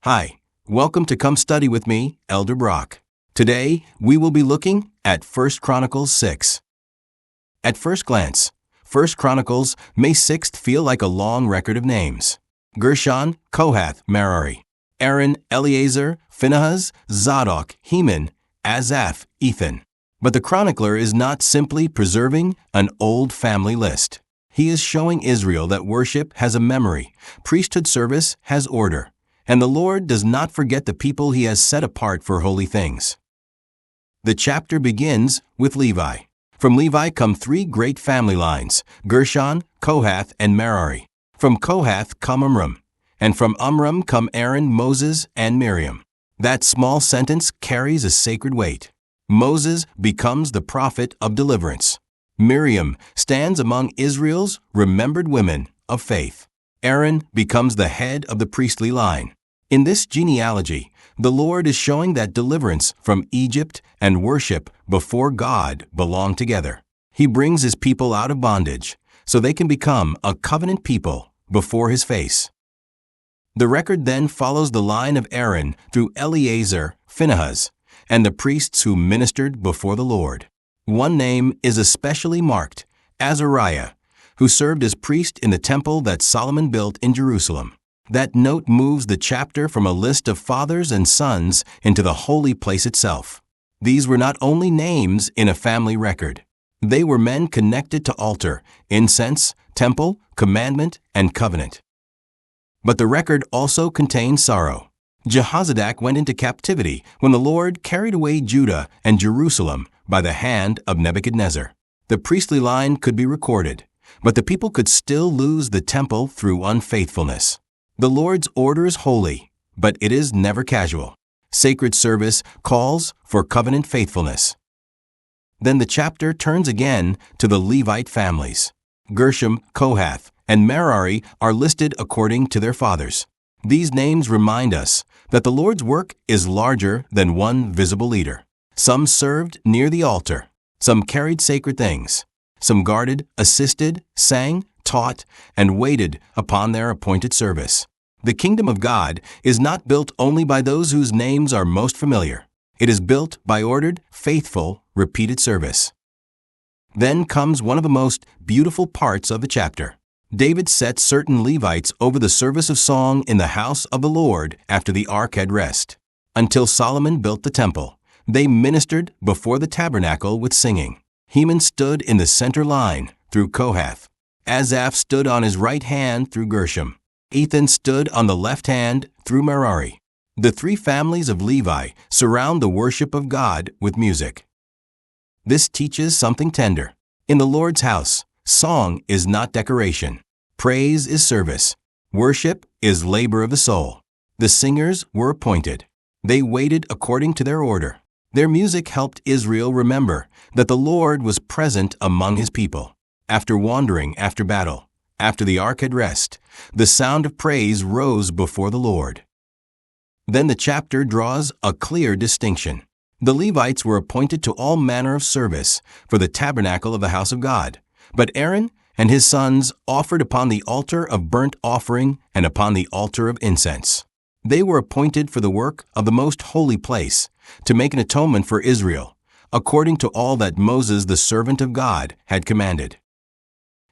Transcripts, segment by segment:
Hi, welcome to Come Study with me, Elder Brock. Today, we will be looking at 1 Chronicles 6. At first glance, 1 Chronicles may 6th feel like a long record of names. Gershon, Kohath, Merari, Aaron, Eleazar, Phinehas, Zadok, Heman, Asaph, Ethan. But the chronicler is not simply preserving an old family list. He is showing Israel that worship has a memory, priesthood service has order, and the Lord does not forget the people He has set apart for holy things. The chapter begins with Levi. From Levi come three great family lines, Gershon, Kohath, and Merari. From Kohath come Amram, and from Amram come Aaron, Moses, and Miriam. That small sentence carries a sacred weight. Moses becomes the prophet of deliverance. Miriam stands among Israel's remembered women of faith. Aaron becomes the head of the priestly line. In this genealogy, the Lord is showing that deliverance from Egypt and worship before God belong together. He brings His people out of bondage so they can become a covenant people before His face. The record then follows the line of Aaron through Eleazar, Phinehas, and the priests who ministered before the Lord. One name is especially marked, Azariah, who served as priest in the temple that Solomon built in Jerusalem. That note moves the chapter from a list of fathers and sons into the holy place itself. These were not only names in a family record. They were men connected to altar, incense, temple, commandment, and covenant. But the record also contains sorrow. Jehozadak went into captivity when the Lord carried away Judah and Jerusalem by the hand of Nebuchadnezzar. The priestly line could be recorded, but the people could still lose the temple through unfaithfulness. The Lord's order is holy, but it is never casual. Sacred service calls for covenant faithfulness. Then the chapter turns again to the Levite families. Gershon, Kohath, and Merari are listed according to their fathers. These names remind us that the Lord's work is larger than one visible leader. Some served near the altar. Some carried sacred things. Some guarded, assisted, sang, taught, and waited upon their appointed service. The kingdom of God is not built only by those whose names are most familiar. It is built by ordered, faithful, repeated service. Then comes one of the most beautiful parts of the chapter. David set certain Levites over the service of song in the house of the Lord after the ark had rest. Until Solomon built the temple, they ministered before the tabernacle with singing. Heman stood in the center line through Kohath. Asaph stood on his right hand through Gershon. Ethan stood on the left hand through Merari. The three families of Levi surround the worship of God with music. This teaches something tender. In the Lord's house, song is not decoration. Praise is service. Worship is labor of the soul. The singers were appointed. They waited according to their order. Their music helped Israel remember that the Lord was present among His people. After wandering after battle, after the ark had rest, the sound of praise rose before the Lord. Then the chapter draws a clear distinction. The Levites were appointed to all manner of service for the tabernacle of the house of God, but Aaron and his sons offered upon the altar of burnt offering and upon the altar of incense. They were appointed for the work of the most holy place, to make an atonement for Israel, according to all that Moses the servant of God had commanded.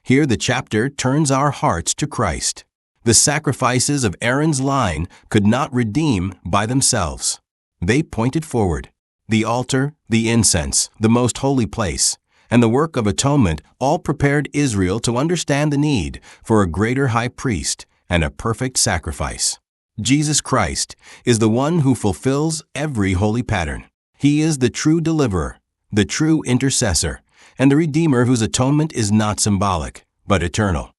Here the chapter turns our hearts to Christ. The sacrifices of Aaron's line could not redeem by themselves. They pointed forward. The altar, the incense, the most holy place, and the work of atonement all prepared Israel to understand the need for a greater high priest and a perfect sacrifice. Jesus Christ is the one who fulfills every holy pattern. He is the true deliverer, the true intercessor, and the Redeemer whose atonement is not symbolic, but eternal.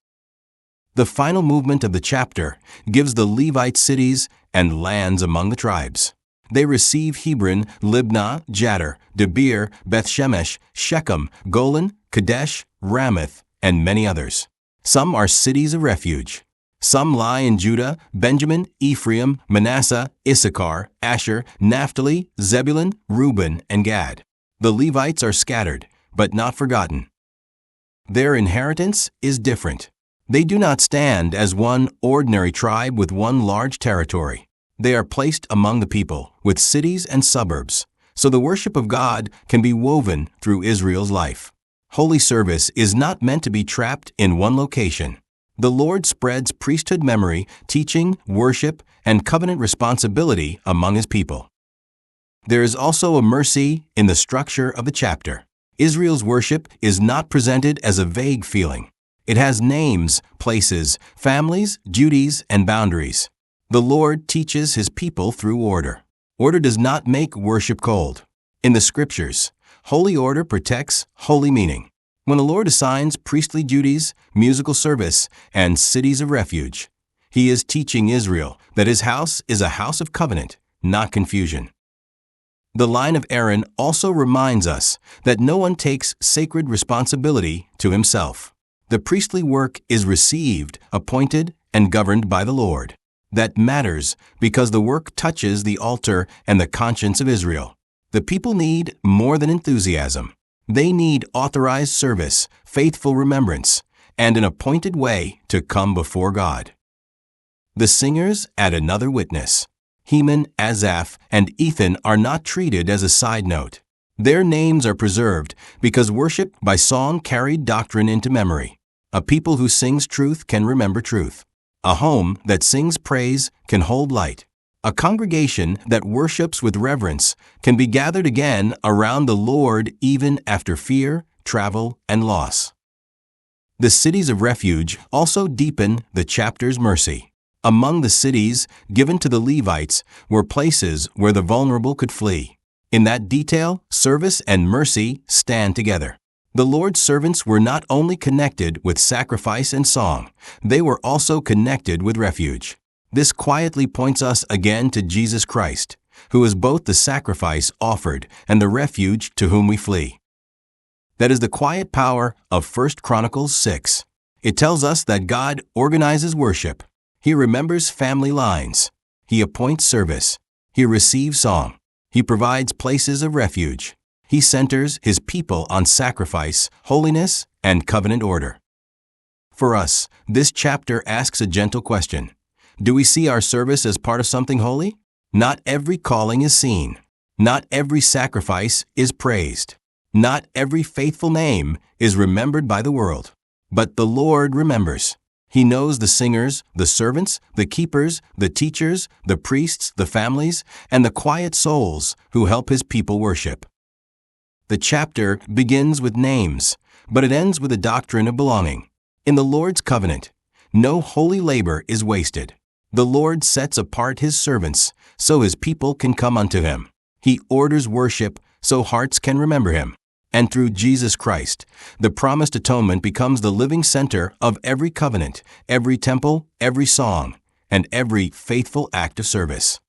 The final movement of the chapter gives the Levite cities and lands among the tribes. They receive Hebron, Libnah, Jattir, Debir, Beth-Shemesh, Shechem, Golan, Kadesh, Ramoth, and many others. Some are cities of refuge. Some lie in Judah, Benjamin, Ephraim, Manasseh, Issachar, Asher, Naphtali, Zebulun, Reuben, and Gad. The Levites are scattered, but not forgotten. Their inheritance is different. They do not stand as one ordinary tribe with one large territory. They are placed among the people, with cities and suburbs, so the worship of God can be woven through Israel's life. Holy service is not meant to be trapped in one location. The Lord spreads priesthood memory, teaching, worship, and covenant responsibility among His people. There is also a mercy in the structure of the chapter. Israel's worship is not presented as a vague feeling. It has names, places, families, duties, and boundaries. The Lord teaches His people through order. Order does not make worship cold. In the Scriptures, holy order protects holy meaning. When the Lord assigns priestly duties, musical service, and cities of refuge, He is teaching Israel that His house is a house of covenant, not confusion. The line of Aaron also reminds us that no one takes sacred responsibility to himself. The priestly work is received, appointed, and governed by the Lord. That matters because the work touches the altar and the conscience of Israel. The people need more than enthusiasm. They need authorized service, faithful remembrance, and an appointed way to come before God. The singers add another witness. Heman, Asaph, and Ethan are not treated as a side note. Their names are preserved because worship by song carried doctrine into memory. A people who sings truth can remember truth. A home that sings praise can hold light. A congregation that worships with reverence can be gathered again around the Lord even after fear, travel, and loss. The cities of refuge also deepen the chapter's mercy. Among the cities given to the Levites were places where the vulnerable could flee. In that detail, service and mercy stand together. The Lord's servants were not only connected with sacrifice and song, they were also connected with refuge. This quietly points us again to Jesus Christ, who is both the sacrifice offered and the refuge to whom we flee. That is the quiet power of 1 Chronicles 6. It tells us that God organizes worship. He remembers family lines. He appoints service. He receives song. He provides places of refuge. He centers His people on sacrifice, holiness, and covenant order. For us, this chapter asks a gentle question. Do we see our service as part of something holy? Not every calling is seen. Not every sacrifice is praised. Not every faithful name is remembered by the world. But the Lord remembers. He knows the singers, the servants, the keepers, the teachers, the priests, the families, and the quiet souls who help His people worship. The chapter begins with names, but it ends with a doctrine of belonging. In the Lord's covenant, no holy labor is wasted. The Lord sets apart His servants so His people can come unto Him. He orders worship so hearts can remember Him. And through Jesus Christ, the promised atonement becomes the living center of every covenant, every temple, every song, and every faithful act of service.